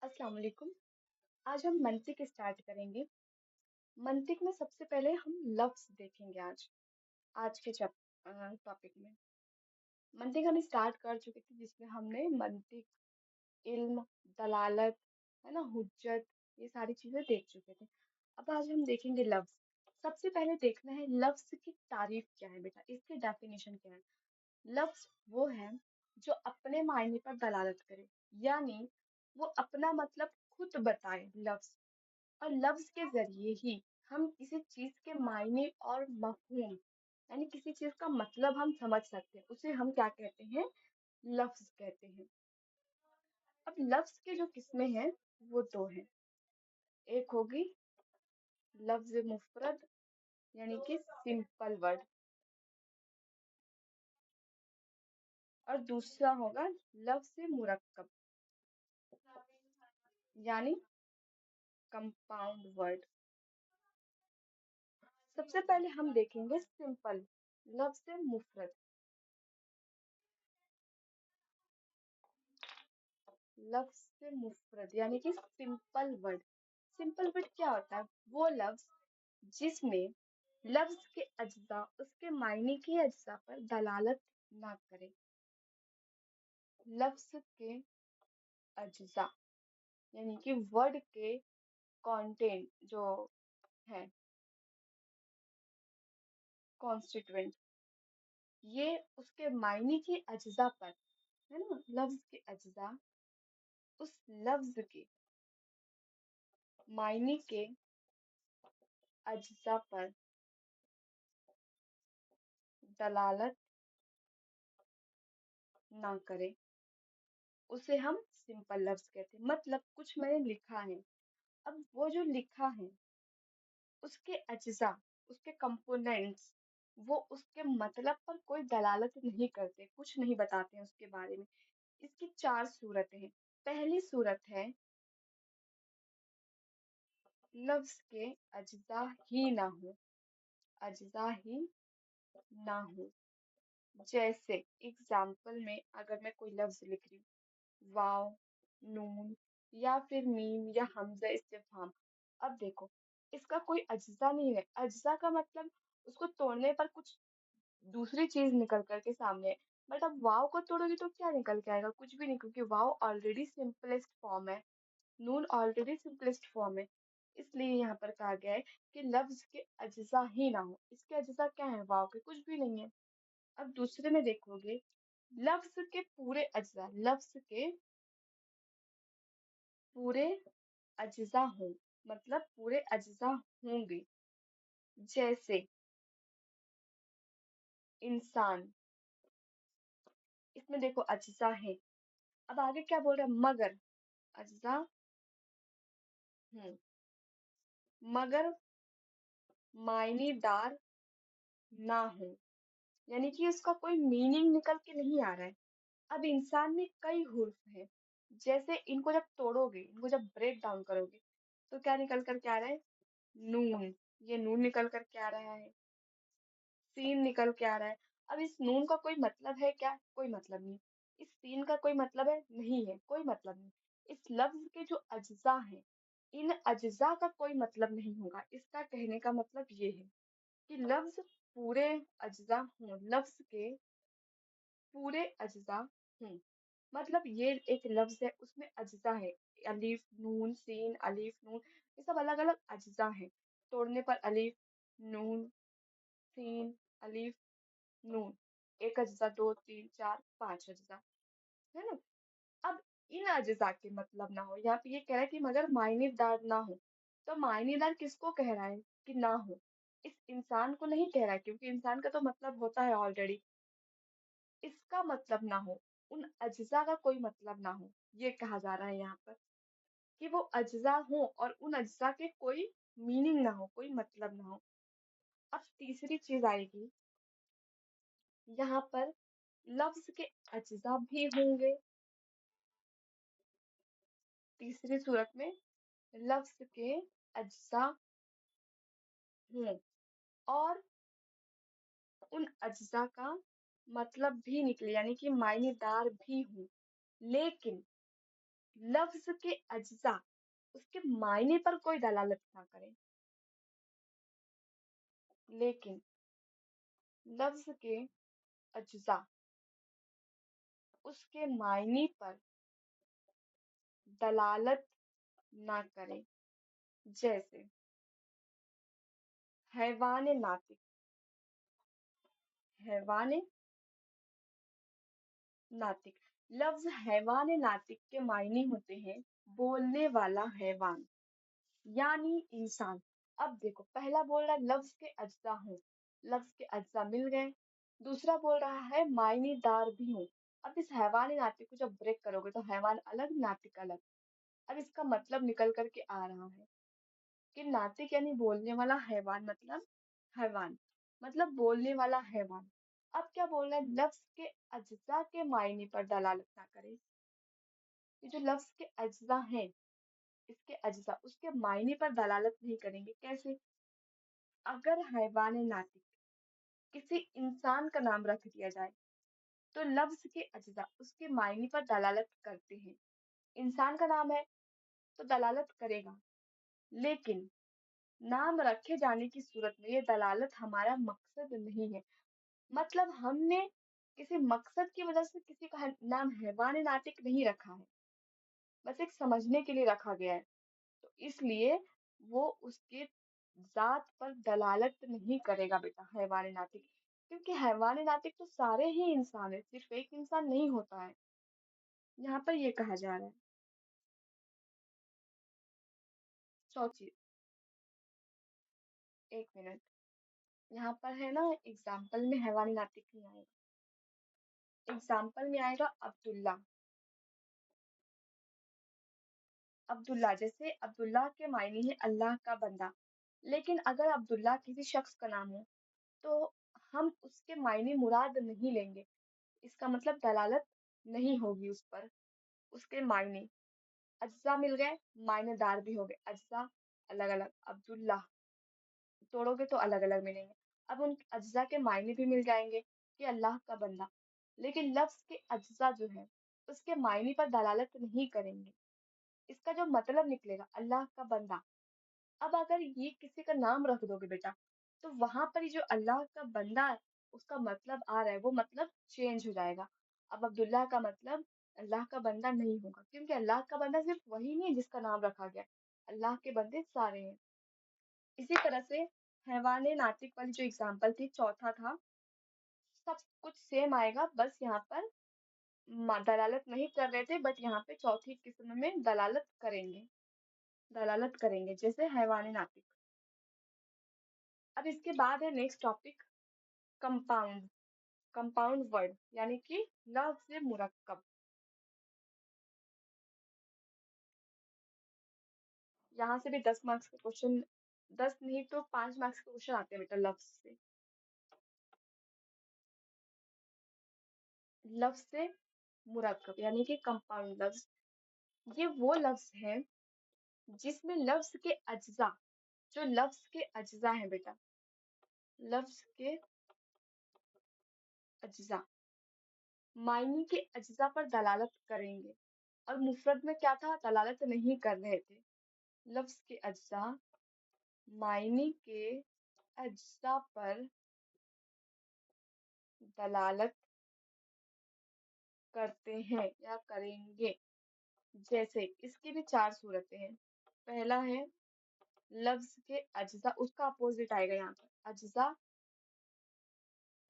अस्सलाम वालेकुम। आज हम मंतिक स्टार्ट करेंगे। मंतिक में सबसे पहले हम लफ्ज देखेंगे आज के टॉपिक में। मंतिक हम स्टार्ट कर चुके थे जिसमें हमने मंतिक, इल्म, दलालत, है ना, हुज्जत, ये सारी चीजें देख चुके थे। अब आज हम देखेंगे लफ्ज। सबसे पहले देखना है लफ्ज की तारीफ क्या है बेटा, इसकी डेफिनेशन क्या है। लफ्ज वो है जो अपने मायने पर दलालत करे, यानी वो अपना मतलब खुद बताए। लफ्ज और लफ्ज के जरिए ही हम किसी चीज के मायने और मफहूम, यानी किसी चीज का मतलब हम समझ सकते हैं, उसे हम क्या कहते हैं, लफ्ज कहते हैं। अब लफ्ज के जो किस्में हैं वो दो हैं। एक होगी लफ्ज मुफरद, यानी कि सिंपल वर्ड, और दूसरा होगा लफ्ज मुरक्कब, यानी कंपाउंड वर्ड। सबसे पहले हम देखेंगे सिंपल लफ्ज मुफरद। लफ्ज मुफरद यानी कि सिंपल वर्ड। सिंपल वर्ड क्या होता है? वो लफ्ज जिसमें लफ्ज के अज्जा उसके मायने के अज्जा पर दलालत ना करे। लफ्ज के अज्जा यानी कि वर्ड के कंटेंट जो है, कॉन्स्टिट्यूएंट, ये उसके मायने के अज्जा पर, है ना, लफ्ज के अज्जा उस लफ्ज के मायने के अज्जा पर दलालत ना करे, उसे हम सिंपल लफ्ज कहते हैं। मतलब कुछ मैंने लिखा है, अब वो जो लिखा है उसके अज्जा, उसके कंपोनेंट्स, वो उसके मतलब पर कोई दलालत नहीं करते, कुछ नहीं बताते हैं उसके बारे में। इसकी चार सूरतें हैं। पहली सूरत है लफ्ज के अज्जा ही ना हो, अज्जा ही ना हो। जैसे एग्जाम्पल में अगर मैं कोई लफ्ज लिख रही हूँ, वाव, नून, या फिर मीम या हमजा इस्तिफहाम। अब देखो, इसका कोई अज्जा नहीं है। अज्जा का मतलब उसको तोड़ने पर कुछ दूसरी चीज निकल करके सामने है। बट अब वाव को तोड़ोगी तो क्या निकल के आएगा? कुछ भी नहीं, क्योंकि वाव ऑलरेडी सिंपलेस्ट फॉर्म है, नून ऑलरेडी सिंपलेस्ट फॉर्म है। इसलिए यहाँ पर कहा गया है कि लफ्ज के अज्जा ही ना हो। इसके अज्जा क्या है? वाव के कुछ भी नहीं है। अब दूसरे में देखोगे, लफ्ज के पूरे अज्जा, लफ्ज के पूरे अज्जा हो, मतलब पूरे अज्जा होंगे। जैसे इंसान, इसमें देखो अज्जा है। अब आगे क्या बोल रहा है? मगर अज्जा, हम्म, मगर मायनेदार ना हो, यानी कि उसका कोई मीनिंग निकल के नहीं आ रहा है। अब इंसान में कई हुर्फ हैं, जैसे इनको जब तोड़ोगे, इनको जब ब्रेक डाउन करोगे, तो क्या निकल कर के आ रहा है? नून। ये नून निकल कर के आ रहा है, सीन निकल के आ रहा है। अब इस नून का कोई मतलब है क्या? कोई मतलब नहीं। इस सीन का कोई मतलब है? नहीं है, कोई मतलब नहीं। इस लफ्ज के जो अज्जा हैं, इन अज्जा का कोई मतलब नहीं होगा। इसका कहने का मतलब ये है कि लफ्ज पूरे अज्जा हों, लफ्ज के पूरे अज्जा हों। मतलब ये एक लफ्ज है, उसमें अज्जा है, अलीफ नून सीन, अलीफ नून, ये सब अलग अलग अज्जा हैं। तोड़ने पर अलीफ, नून, सीन, अलीफ, नून, एक अज्जा, दो, तीन, चार, पांच अज्जा, है ना। अब इन अज्जा के मतलब ना हो, यहाँ पे ये कह रहा है कि मगर मायनेदार ना हो। तो मायनेदार किसको कह रहा है कि ना हो? इस इंसान को नहीं कह रहा है, क्योंकि इंसान का तो मतलब होता है ऑलरेडी। इसका मतलब ना हो, उन अज्जा का कोई मतलब ना हो, ये कहा जा रहा है यहाँ पर, कि वो अज्जा हो और उन अज्जा के कोई मीनिंग ना हो, कोई मतलब ना हो। अब तीसरी चीज आएगी, यहाँ पर लफ्ज के अज्जा भी होंगे। तीसरी सूरत में लफ्ज के अज्जा हों और उन अज्जा का मतलब भी निकले, यानी कि मायनेदार भी हो। लेकिन लफ्ज के अज्जा उसके मायने पर कोई दलालत ना करे, लेकिन लफ्ज के अज्जा उसके मायने पर दलालत ना करे। जैसे हैवान नातिक, हैवान नातिक, लफ्ज हैवान नातिक के मायने होते हैं बोलने वाला हैवान, यानी इंसान। अब देखो, पहला बोल रहा है लफ्ज के अज्जा हूँ, लफ्ज के अज्जा मिल गए। दूसरा बोल रहा है मायनेदार भी हूँ। अब इस हैवान नातिक को जब ब्रेक करोगे तो हैवान अलग, नातिक अलग। अब इसका मतलब निकल करके आ रहा है कि नातिक यानी बोलने वाला, हैवान मतलब हैवान, मतलब बोलने वाला हैवान। अब क्या बोल रहा है, लफ्ज के अज्जा के मायने पर दलालत ना करे। ये जो लफ्ज के अज्जा हैं, इसके अज्जा उसके मायने पर दलालत नहीं करेंगे। कैसे? अगर हैवान नातिक किसी इंसान का नाम रख दिया जाए तो लफ्ज के अज्जा उसके मायने पर दलालत करते हैं। इंसान का नाम है तो दलालत करेगा, लेकिन नाम रखे जाने की सूरत में ये दलालत हमारा मकसद नहीं है। मतलब हमने किसी मकसद की वजह से किसी का नाम हैवान नातिक नहीं रखा है, बस एक समझने के लिए रखा गया है। तो इसलिए वो उसके जात पर दलालत नहीं करेगा बेटा, हैवान नातिक। क्योंकि हैवान नातिक तो सारे ही इंसान है, सिर्फ एक इंसान नहीं होता है। यहाँ पर ये कहा जा रहा है। चौथी, एक मिनट, यहाँ पर है ना, एग्जाम्पल में हैवान नातिक नहीं आएगा। एग्जाम्पल में आएगा अब्दुल्ला। अब्दुल्ला, जैसे अब्दुल्ला के मायने है अल्लाह का बंदा। लेकिन अगर अब्दुल्ला किसी शख्स का नाम हो तो हम उसके मायने मुराद नहीं लेंगे। इसका मतलब दलालत नहीं होगी उस पर। उसके मायने अज्जा मिल गए, मायनेदार भी हो गए। अज्जा अलग अलग, अब्दुल्ला तोड़ोगे तो अलग अलग मिलेंगे। अब उन अज्जा के मायने भी मिल जाएंगे कि अल्लाह का बंदा। लेकिन लफ्ज के अज्जा जो है उसके मायने पर दलालत नहीं करेंगे। इसका जो मतलब निकलेगा अल्लाह का बंदा। अब अगर ये किसी का नाम रख दोगे बेटा, तो वहां पर ये जो अल्लाह का बंदा है उसका मतलब आ रहा है, वो मतलब चेंज हो जाएगा। अब अब्दुल्ला का मतलब अल्लाह का बंदा नहीं होगा, क्योंकि अल्लाह का बंदा सिर्फ वही नहीं है जिसका नाम रखा गया, अल्लाह के बंदे सारे हैं। इसी तरह से हैवाने नातिक वाली जो एग्जाम्पल थी, चौथा था, सब कुछ सेम आएगा, बस यहाँ पर दलालत नहीं कर रहे थे, बट यहाँ पे चौथी किस्म में दलालत करेंगे। दलालत करेंगे जैसे हैवाने नातिक। अब इसके बाद है next topic, compound. Compound word यानी कि लफ्ज मुरक्कब। यहाँ से भी 10 मार्क्स के क्वेश्चन, 10 नहीं तो 5 मार्क्स के क्वेश्चन आते हैं बेटा लफ्ज से। लफ्ज से मुरक्कब यानी कि कंपाउंड लफ्ज, ये वो लफ्ज है जिसमें लफ्ज के अज्जा, जो लफ्ज के अज्जा हैं बेटा, लफ्ज के अज्जा मायने के अज्जा पर दलालत करेंगे। और मुफरद में क्या था, दलालत नहीं कर रहे थे। लफ्ज के अज्जा मायने के अज्जा पर दलालत करते हैं या करेंगे। जैसे इसकी भी चार सूरतें हैं। पहला है लफ्ज के अज्जा, उसका अपोजिट आएगा यहाँ पर, अज्जा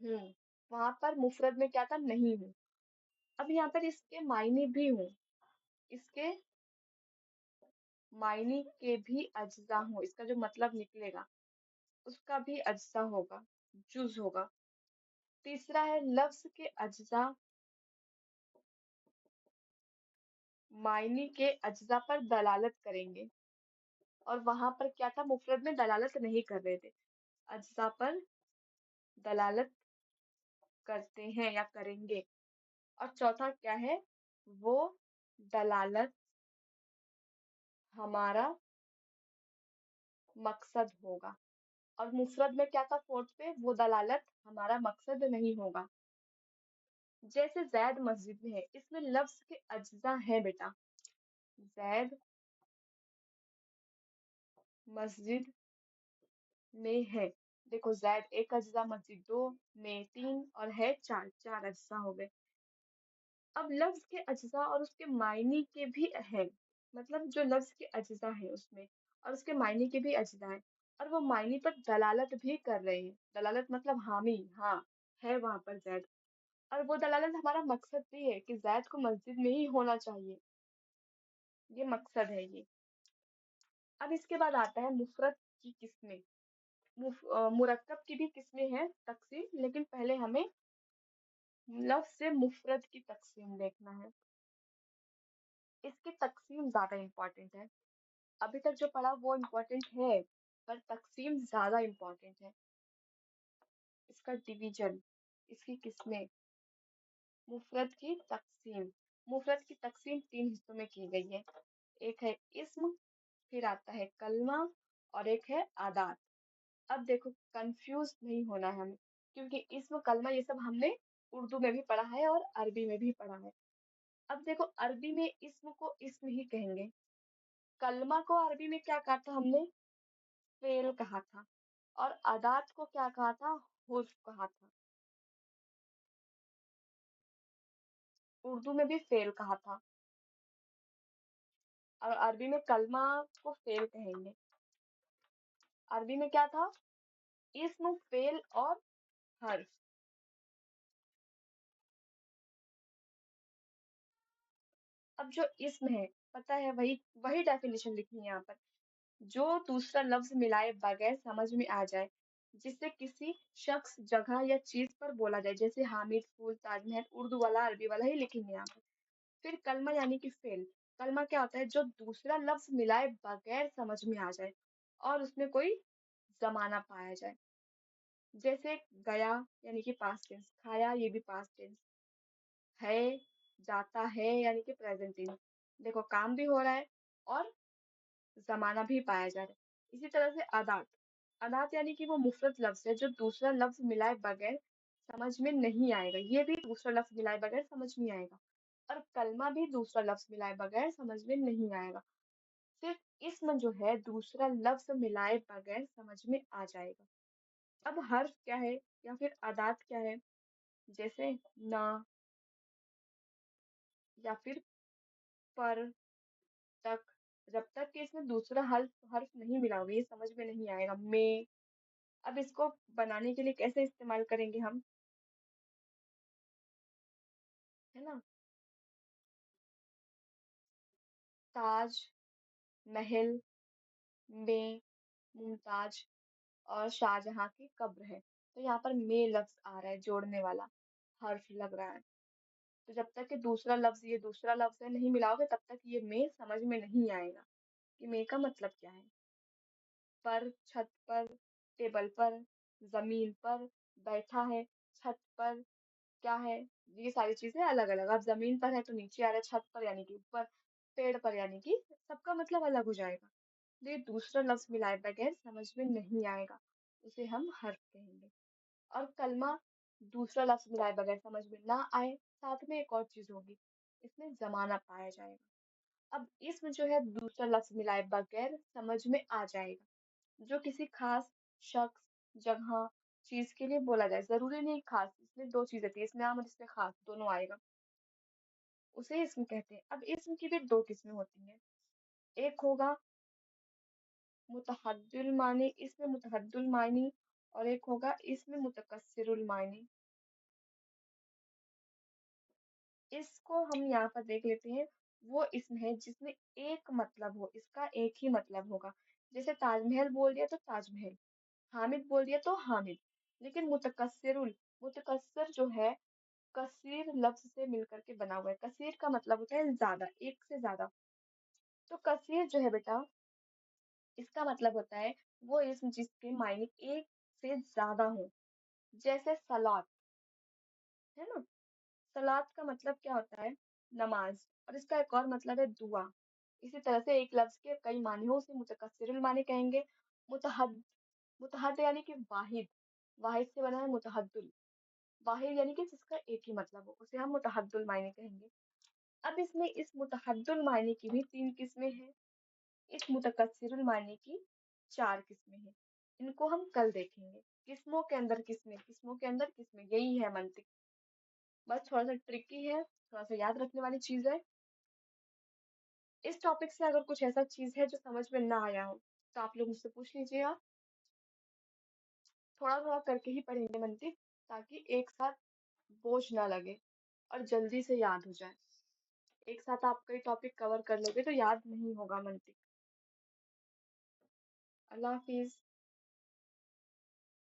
हूँ, वहां पर मुफरद में क्या था, नहीं हूँ। अब यहाँ पर इसके मायने भी हूँ, इसके मायने के भी अज्जा हूँ, इसका जो मतलब निकलेगा उसका भी अज्जा होगा, जुज होगा। तीसरा है लफ्ज के अज्जा मायने के अज्जा पर दलालत करेंगे। और वहां पर क्या था, मुफरद में दलालत नहीं कर रहे थे, अज्जा पर दलालत करते हैं या करेंगे। और चौथा क्या है, वो दलालत हमारा मकसद होगा। और मुफरद में क्या था फोर्थ पे, वो दलालत हमारा मकसद नहीं होगा। जैसे जैद मस्जिद में है, इसमें लफ्ज के अज्जा है बेटा, जैद मस्जिद में है। देखो जैद एक अज्जा, मस्जिद दो, में तीन और है चार, चार अज्जा हो गए। अब लफ्ज के अज्जा और उसके मायने के भी हैं, मतलब जो लफ्ज के अज्जा है उसमें और उसके मायने के भी अज्जा है, और वो मायने पर दलालत भी कर रहे हैं। दलालत मतलब हामी, हाँ, है वहां पर जैद। और वो दलालत हमारा मकसद भी है कि जैद को मस्जिद में ही होना चाहिए, ये मकसद है ये। अब इसके बाद आता है मुफरत की किस्में। मुरक्कब की भी किस्में हैं तकसीम, लेकिन पहले हमें लफ्ज से मुफरत की तकसीम देखना है। इसकी तकसीम ज्यादा इम्पोर्टेंट है। अभी तक जो पढ़ा वो इम्पोर्टेंट है, पर तकसीम ज्यादा इम्पोर्टेंट है। इसका डिवीजन, इसकी किस्में, मुफरत की तकसीम। मुफरत की तकसीम तीन हिस्सों में की गई है। एक है इस्म, फिर आता है कलमा, और एक है आदात। अब देखो कंफ्यूज नहीं होना है हमें, क्योंकि इस्म कलमा ये सब हमने उर्दू में भी पढ़ा है और अरबी में भी पढ़ा है। अब देखो अरबी में इस्म को इस्म ही कहेंगे, कलमा को अरबी में क्या कहा था हमने, फेल कहा था, और अदात को क्या कहा था, हुर्फ कहा था। उर्दू में भी फेल कहा था, और अरबी में कलमा को फेल कहेंगे। अरबी में क्या था, इस्म, फेल और हर्फ। अब जो इस्म है, पता है, वही वही डेफिनेशन लिखनी है यहाँ पर, जो दूसरा लफ्ज मिलाए बगैर समझ में आ जाए, जिससे किसी शख्स, जगह या चीज पर बोला जाए, जैसे हामिद, फूल, ताजमहल। उर्दू वाला अरबी वाला ही लिखेंगे यहाँ पर। फिर कलमा यानी कि फेल। कलमा क्या होता है, जो दूसरा लफ्ज मिलाए बगैर समझ में आ जाए और उसमें कोई जमाना पाया जाए, जैसे गया यानी कि पास्ट टेंस, खाया ये भी पास्ट टेंस है, जाता है यानी कि प्रेजेंट टेंस। देखो काम भी हो रहा है और जमाना भी पाया जा रहा है। इसी तरह से अदात, अदात यानी कि वो मुफरत लफ्ज है जो दूसरा लफ्ज मिलाए बगैर समझ में नहीं आएगा, ये भी दूसरा लफ्ज मिलाए बगैर समझ में आएगा। और कलमा भी दूसरा लफ्ज मिलाए बगैर समझ में नहीं आएगा। सिर्फ इसम जो है दूसरा लफ्ज मिलाए बगैर समझ में आ जाएगा। अब हर्फ क्या है या फिर अदात क्या है, जैसे ना, या फिर पर, तक। जब तक कि इसमें दूसरा हर्फ हर्फ नहीं मिला होगा ये समझ में नहीं आएगा। में, अब इसको बनाने के लिए कैसे इस्तेमाल करेंगे हम, है ना। ताज महल में मुमताज और शाहजहां की कब्र है, तो यहाँ पर में लफ्ज आ रहा है, जोड़ने वाला हर्फ लग रहा है। तो जब तक कि दूसरा लफ्ज, ये दूसरा लफ्ज है, नहीं मिलाओगे तब तक ये में समझ में नहीं आएगा कि में का मतलब क्या है। पर, छत पर, टेबल पर, जमीन पर, बैठा है, छत पर क्या है, ये सारी चीजें अलग अलग। अब जमीन पर है तो नीचे आ रहा है, छत पर यानी कि ऊपर, पेड़ पर यानी कि सबका मतलब अलग हो जाएगा। तो ये दूसरा लफ्ज मिलाए बगैर समझ में नहीं आएगा, उसे हम हर्फ कहेंगे। और कलमा दूसरा लफ्ज मिलाए बगैर समझ में ना आए, साथ में एक और चीज होगी, इसमें जमाना पाया जाएगा। अब इसमें जो है दूसरा लफ्ज मिलाए बगैर समझ में आ जाएगा, जो किसी खास शख्स, जगह, चीज के लिए बोला जाए, जरूरी नहीं खास, इसमें दो चीजें थी, इसमें आम और इसमें खास दोनों आएगा, उसे इसम कहते हैं। अब इसम की भी दो किस्में होती हैं, एक होगा मुतहद्दिल मानी, इसमें मुतहद्दुल मानी, और एक होगा इसमें मुतकस्सिरुल मानी। इसको हम यहाँ पर देख लेते हैं। वो इसम है जिसमें एक मतलब हो, इसका एक ही मतलब होगा, जैसे ताजमहल बोल दिया तो ताजमहल, हामिद बोल दिया तो हामिद। लेकिन मुतकस्सिरुल, मुतकस्सिर जो है कसीर लफ्ज से मिलकर के बना हुआ है। कसीर का मतलब होता है ज्यादा, एक से ज्यादा। तो कसीर जो है बेटा, इसका मतलब होता है वो इसम जिसके मायने एक से ज्यादा हो, जैसे सलात, है ना। सलात का मतलब क्या होता है, नमाज, और इसका एक और मतलब है दुआ। इसी तरह से एक लफ्ज के कई माने हो उसे मुतकस्सिरुल माने कहेंगे। मुतहद, मुतहद यानी कि वाहिद, वाहिद से बना है मुतहद्दुल। वाहिद यानी कि जिसका एक ही मतलब हो, उसे हम मुतहद्दुल माने कहेंगे। अब इसमें इस मुतहद्दुल मानी की भी 3 किस्में हैं, इस मुतकस्सिरुल मानी की 4 किस्में हैं। इनको हम कल देखेंगे। किस्मों के अंदर किस्में, किस्मों के अंदर किस्में, यही है मंतिक। बस थोड़ा-सा ट्रिकी है, थोड़ा-सा याद रखने वाली चीज़ है। इस टॉपिक से अगर कुछ ऐसा चीज़ है जो समझ में ना आया हो, तो आप लोग मुझसे पूछ लीजिएगा। थोड़ा-थोड़ा करके ही पढ़ेंगे मंतिक, ताकि एक साथ बोझ ना लगे और जल्दी से याद हो जाए। एक साथ आप कई टॉपिक कवर कर लोगे तो याद नहीं होगा मंतिक। अल्लाह हाफ़िज़।